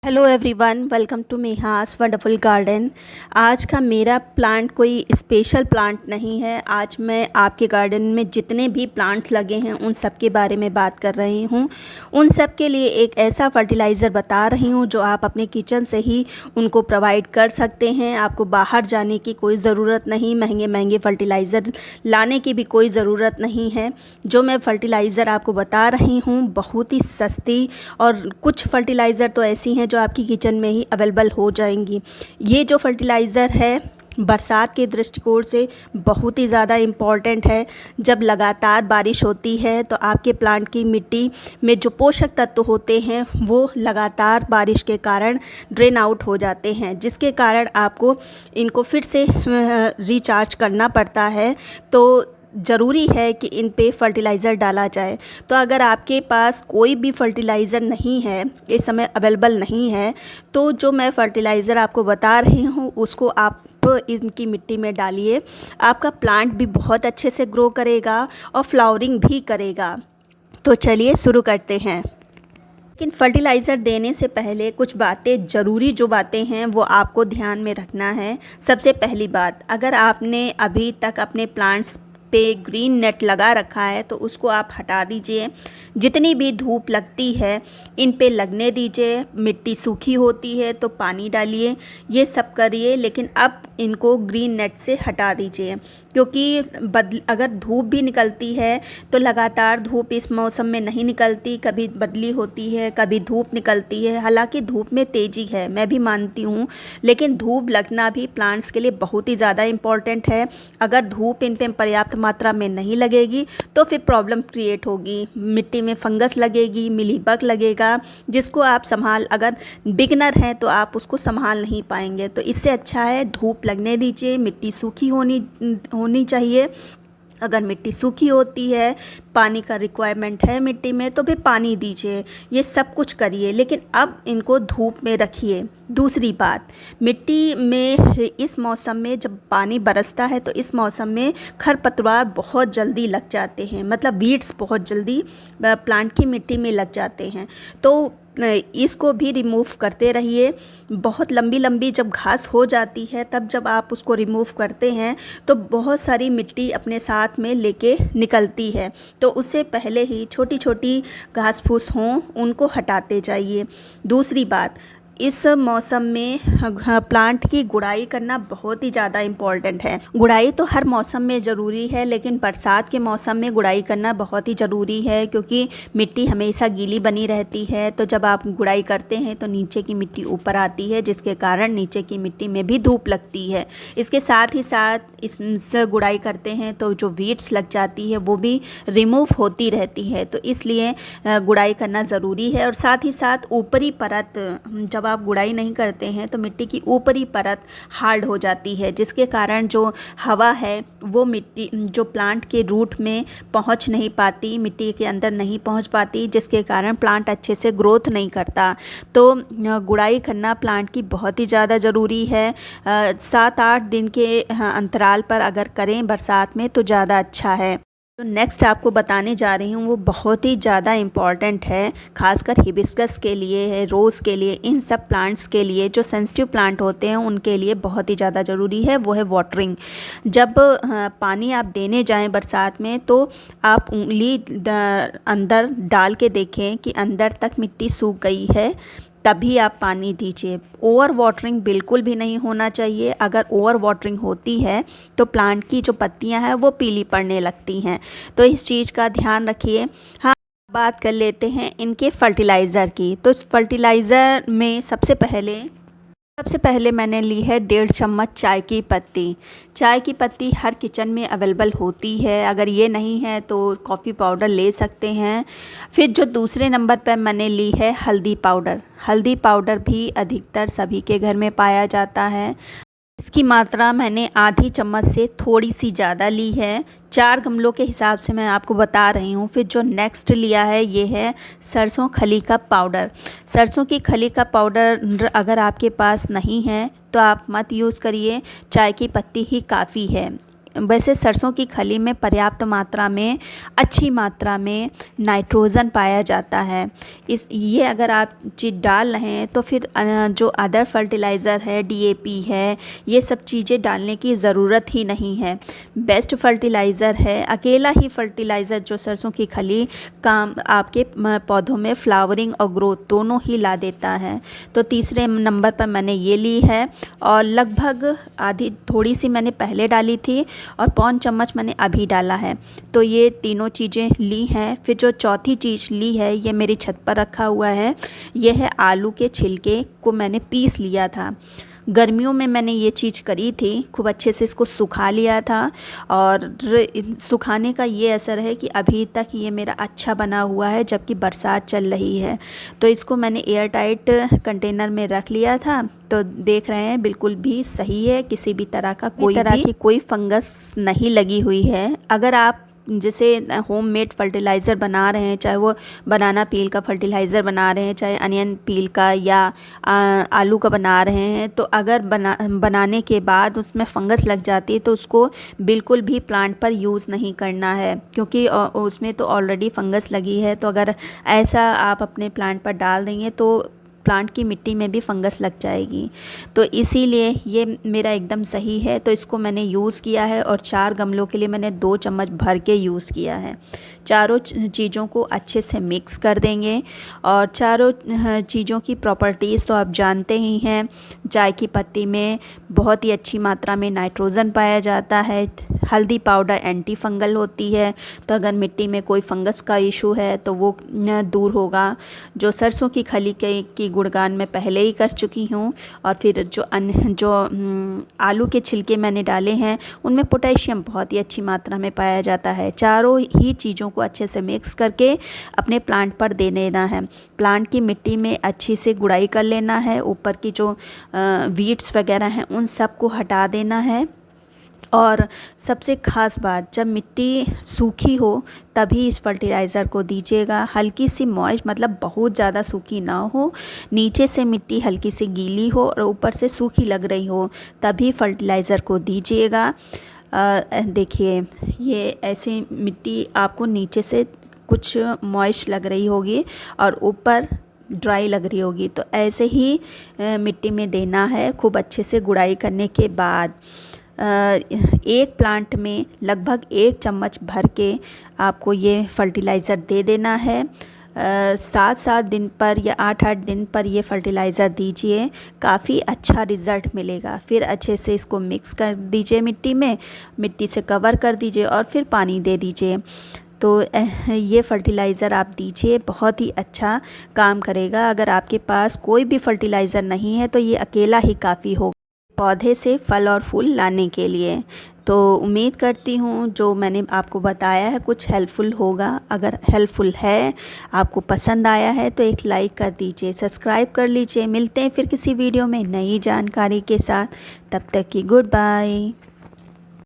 Hello everyone, welcome to Meha's wonderful garden. आज का मेरा प्लांट कोई स्पेशल प्लांट नहीं है। आज मैं आपके गार्डन में जितने भी प्लांट्स लगे हैं उन सब के बारे में बात कर रही हूँ। उन सब के लिए एक ऐसा फर्टिलाइज़र बता रही हूँ जो आप अपने किचन से ही उनको प्रोवाइड कर सकते हैं। आपको बाहर जाने की कोई ज़रूरत नहीं, महंगे महंगे फर्टिलाइज़र लाने की भी कोई ज़रूरत नहीं है। जो मैं फ़र्टिलाइज़र आपको बता रही हूँ बहुत ही सस्ती, और कुछ फ़र्टिलाइज़र तो ऐसी हैं जो आपकी किचन में ही अवेलेबल हो जाएंगी। ये जो फर्टिलाइज़र है बरसात के दृष्टिकोण से बहुत ही ज़्यादा इम्पॉर्टेंट है। जब लगातार बारिश होती है तो आपके प्लांट की मिट्टी में जो पोषक तत्व होते हैं वो लगातार बारिश के कारण ड्रेन आउट हो जाते हैं, जिसके कारण आपको इनको फिर से रिचार्ज करना पड़ता है। तो ज़रूरी है कि इन पे फर्टिलाइज़र डाला जाए। तो अगर आपके पास कोई भी फर्टिलाइज़र नहीं है, इस समय अवेलेबल नहीं है, तो जो मैं फ़र्टिलाइज़र आपको बता रही हूँ उसको आप इनकी मिट्टी में डालिए। आपका प्लांट भी बहुत अच्छे से ग्रो करेगा और फ्लावरिंग भी करेगा। तो चलिए शुरू करते हैं। लेकिन फर्टिलाइज़र देने से पहले कुछ बातें ज़रूरी जो बातें हैं वो आपको ध्यान में रखना है। सबसे पहली बात, अगर आपने अभी तक अपने प्लांट्स पे ग्रीन नेट लगा रखा है तो उसको आप हटा दीजिए। जितनी भी धूप लगती है इन पे लगने दीजिए। मिट्टी सूखी होती है तो पानी डालिए, ये सब करिए, लेकिन अब इनको ग्रीन नेट से हटा दीजिए। क्योंकि अगर धूप भी निकलती है तो लगातार धूप इस मौसम में नहीं निकलती, कभी बदली होती है, कभी धूप निकलती है। हालांकि धूप में तेज़ी है, मैं भी मानती हूँ, लेकिन धूप लगना भी प्लांट्स के लिए बहुत ही ज़्यादा इम्पॉर्टेंट है। अगर धूप इन पर पर्याप्त मात्रा में नहीं लगेगी तो फिर प्रॉब्लम क्रिएट होगी। मिट्टी में फंगस लगेगी, मिलीबग लगेगा, जिसको आप अगर बिगनर हैं तो आप उसको संभाल नहीं पाएंगे। तो इससे अच्छा है धूप लगने दीजिए। मिट्टी सूखी होनी चाहिए। अगर मिट्टी सूखी होती है, पानी का रिक्वायरमेंट है मिट्टी में, तो फिर पानी दीजिए। ये सब कुछ करिए, लेकिन अब इनको धूप में रखिए। दूसरी बात, मिट्टी में इस मौसम में जब पानी बरसता है तो इस मौसम में खरपतवार बहुत जल्दी लग जाते हैं, मतलब वीड्स बहुत जल्दी प्लांट की मिट्टी में लग जाते हैं। तो इसको भी रिमूव करते रहिए। बहुत लंबी लंबी जब घास हो जाती है तब जब आप उसको रिमूव करते हैं तो बहुत सारी मिट्टी अपने साथ में लेके निकलती है। तो उससे पहले ही छोटी छोटी घास फूस हों उनको हटाते जाइए। दूसरी बात, इस मौसम में प्लांट की गुड़ाई करना बहुत ही ज़्यादा इम्पॉर्टेंट है। गुड़ाई तो हर मौसम में ज़रूरी है, लेकिन बरसात के मौसम में गुड़ाई करना बहुत ही ज़रूरी है, क्योंकि मिट्टी हमेशा गीली बनी रहती है। तो जब आप गुड़ाई करते हैं तो नीचे की मिट्टी ऊपर आती है, जिसके कारण नीचे की मिट्टी में भी धूप लगती है। इसके साथ ही साथ इससे गुड़ाई करते हैं तो जो वीड्स लग जाती है वो भी रिमूव होती रहती है। तो इसलिए गुड़ाई करना ज़रूरी है। और साथ ही साथ ऊपरी परत, जब आप गुड़ाई नहीं करते हैं तो मिट्टी की ऊपरी परत हार्ड हो जाती है, जिसके कारण जो हवा है वो मिट्टी जो प्लांट के रूट में पहुंच नहीं पाती, मिट्टी के अंदर नहीं पहुंच पाती, जिसके कारण प्लांट अच्छे से ग्रोथ नहीं करता। तो गुड़ाई करना प्लांट की बहुत ही ज़्यादा ज़रूरी है। 7-8 दिन के अंतराल पर अगर करें बरसात में तो ज़्यादा अच्छा है। तो नेक्स्ट आपको बताने जा रही हूँ वो बहुत ही ज़्यादा इम्पॉर्टेंट है, खासकर हिबिस्कस के लिए है, रोज़ के लिए, इन सब प्लांट्स के लिए जो सेंसिटिव प्लांट होते हैं उनके लिए बहुत ही ज़्यादा ज़रूरी है। वो है वाटरिंग। जब पानी आप देने जाएं बरसात में तो आप उंगली अंदर डाल के देखें कि अंदर तक मिट्टी सूख गई है, तभी आप पानी दीजिए। ओवर वाटरिंग बिल्कुल भी नहीं होना चाहिए। अगर ओवर वाटरिंग होती है तो प्लांट की जो पत्तियां हैं वो पीली पड़ने लगती हैं। तो इस चीज़ का ध्यान रखिए। हाँ, बात कर लेते हैं इनके फर्टिलाइज़र की। तो फर्टिलाइज़र में सबसे पहले मैंने ली है 1.5 चम्मच चाय की पत्ती। चाय की पत्ती हर किचन में अवेलेबल होती है, अगर ये नहीं है तो कॉफ़ी पाउडर ले सकते हैं। फिर जो दूसरे नंबर पर मैंने ली है हल्दी पाउडर। हल्दी पाउडर भी अधिकतर सभी के घर में पाया जाता है। इसकी मात्रा मैंने आधी चम्मच से थोड़ी सी ज़्यादा ली है। 4 गमलों के हिसाब से मैं आपको बता रही हूँ। फिर जो नेक्स्ट लिया है ये है सरसों खली का पाउडर। सरसों की खली का पाउडर अगर आपके पास नहीं है तो आप मत यूज़ करिए, चाय की पत्ती ही काफ़ी है। वैसे सरसों की खली में पर्याप्त मात्रा में, अच्छी मात्रा में नाइट्रोजन पाया जाता है। ये अगर आप चीज़ डाल रहे हैं तो फिर जो अदर फर्टिलाइज़र है, डीएपी है, ये सब चीज़ें डालने की ज़रूरत ही नहीं है। बेस्ट फर्टिलाइज़र है अकेला ही फर्टिलाइज़र जो सरसों की खली काम आपके पौधों में फ्लावरिंग और ग्रोथ दोनों ही ला देता है। तो तीसरे नंबर पर मैंने ये ली है और लगभग आधी, थोड़ी सी मैंने पहले डाली थी और पौन चम्मच मैंने अभी डाला है। तो ये तीनों चीज़ें ली हैं। फिर जो चौथी चीज़ ली है ये मेरी छत पर रखा हुआ है, ये है आलू के छिलके को मैंने पीस लिया था। गर्मियों में मैंने ये चीज़ करी थी, खूब अच्छे से इसको सुखा लिया था और सुखाने का ये असर है कि अभी तक ये मेरा अच्छा बना हुआ है जबकि बरसात चल रही है। तो इसको मैंने एयर टाइट कंटेनर में रख लिया था। तो देख रहे हैं बिल्कुल भी सही है, किसी भी तरह का कोई फंगस नहीं लगी हुई है। अगर आप जैसे होममेड फर्टिलाइज़र बना रहे हैं, चाहे वो बनाना पील का फर्टिलाइज़र बना रहे हैं, चाहे अनियन पील का या आलू का बना रहे हैं, तो अगर बनाने के बाद उसमें फंगस लग जाती है तो उसको बिल्कुल भी प्लांट पर यूज़ नहीं करना है, क्योंकि उसमें तो ऑलरेडी फंगस लगी है। तो अगर ऐसा आप अपने प्लांट पर डाल देंगे तो प्लांट की मिट्टी में भी फंगस लग जाएगी। तो इसीलिए ये मेरा एकदम सही है। तो इसको मैंने यूज़ किया है और 4 गमलों के लिए मैंने 2 चम्मच भर के यूज़ किया है। चारों चीज़ों को अच्छे से मिक्स कर देंगे और चारों चीज़ों की प्रॉपर्टीज़ तो आप जानते ही हैं। चाय की पत्ती में बहुत ही अच्छी मात्रा में नाइट्रोजन पाया जाता है। हल्दी पाउडर एंटी फंगल होती है, तो अगर मिट्टी में कोई फंगस का इशू है तो वो दूर होगा। जो सरसों की खली की गुणगान मैं पहले ही कर चुकी हूँ। और फिर जो आलू के छिलके मैंने डाले हैं उनमें पोटेशियम बहुत ही अच्छी मात्रा में पाया जाता है। चारों ही चीज़ों को अच्छे से मिक्स करके अपने प्लांट पर दे देना है। प्लांट की मिट्टी में अच्छी से गुड़ाई कर लेना है, ऊपर की जो वीड्स वगैरह हैं उन सब को हटा देना है। और सबसे ख़ास बात, जब मिट्टी सूखी हो तभी इस फर्टिलाइज़र को दीजिएगा। हल्की सी मॉइस्ट, मतलब बहुत ज़्यादा सूखी ना हो, नीचे से मिट्टी हल्की सी गीली हो और ऊपर से सूखी लग रही हो, तभी फर्टिलाइज़र को दीजिएगा। देखिए ये ऐसी मिट्टी आपको नीचे से कुछ मॉइस्ट लग रही होगी और ऊपर ड्राई लग रही होगी, तो ऐसे ही मिट्टी में देना है। खूब अच्छे से गुड़ाई करने के बाद एक प्लांट में लगभग 1 चम्मच भर के आपको ये फर्टिलाइज़र दे देना है। 7-7 दिन पर या 8-8 दिन पर ये फर्टिलाइज़र दीजिए, काफ़ी अच्छा रिज़ल्ट मिलेगा। फिर अच्छे से इसको मिक्स कर दीजिए मिट्टी में, मिट्टी से कवर कर दीजिए और फिर पानी दे दीजिए। तो ये फर्टिलाइज़र आप दीजिए, बहुत ही अच्छा काम करेगा। अगर आपके पास कोई भी फर्टिलाइज़र नहीं है तो ये अकेला ही काफ़ी होगा पौधे से फल और फूल लाने के लिए। तो उम्मीद करती हूँ जो मैंने आपको बताया है कुछ हेल्पफुल होगा। अगर हेल्पफुल है, आपको पसंद आया है तो एक लाइक कर दीजिए, सब्सक्राइब कर लीजिए। मिलते हैं फिर किसी वीडियो में नई जानकारी के साथ। तब तक की गुड बाय।